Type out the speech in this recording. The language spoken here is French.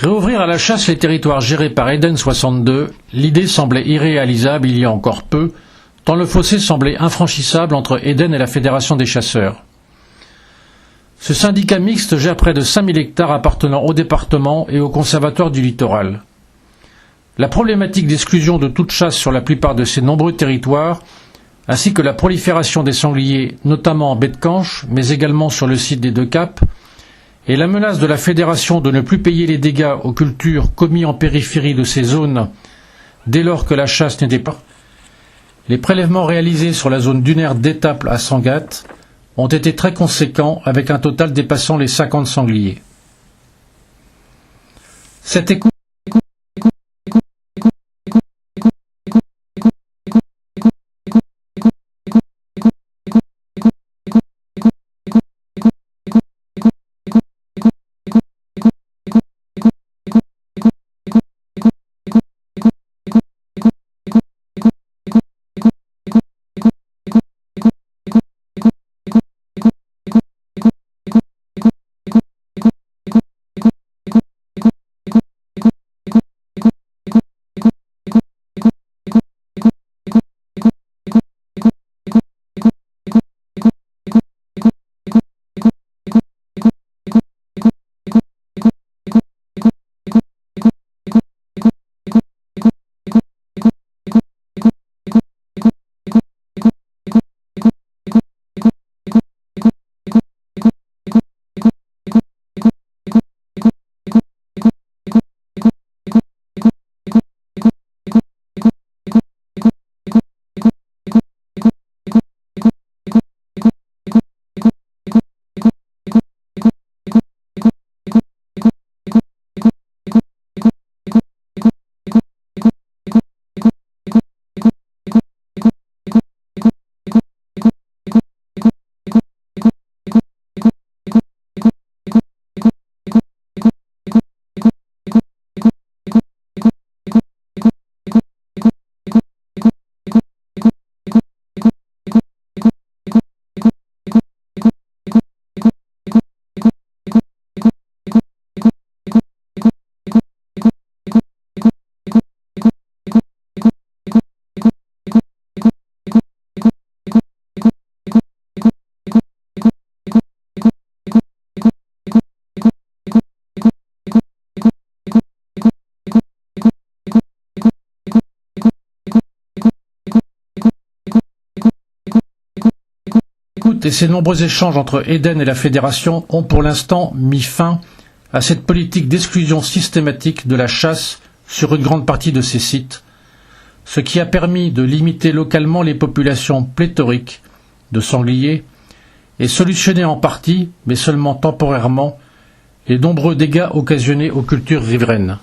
Réouvrir à la chasse les territoires gérés par Eden 62, l'idée semblait irréalisable il y a encore peu, tant le fossé semblait infranchissable entre Eden et la Fédération des chasseurs. Ce syndicat mixte gère près de 5000 hectares appartenant au département et au conservatoire du littoral. La problématique d'exclusion de toute chasse sur la plupart de ces nombreux territoires, ainsi que la prolifération des sangliers, notamment en baie de Canche, mais également sur le site des Deux Caps, et la menace de la Fédération de ne plus payer les dégâts aux cultures commis en périphérie de ces zones dès lors que la chasse n'était pas. Les prélèvements réalisés sur la zone dunaire d'Étaples à Sangatte ont été très conséquents, avec un total dépassant les 50 sangliers. Cette écoute et ces nombreux échanges entre Eden et la Fédération ont pour l'instant mis fin à cette politique d'exclusion systématique de la chasse sur une grande partie de ces sites, ce qui a permis de limiter localement les populations pléthoriques de sangliers et solutionner en partie, mais seulement temporairement, les nombreux dégâts occasionnés aux cultures riveraines.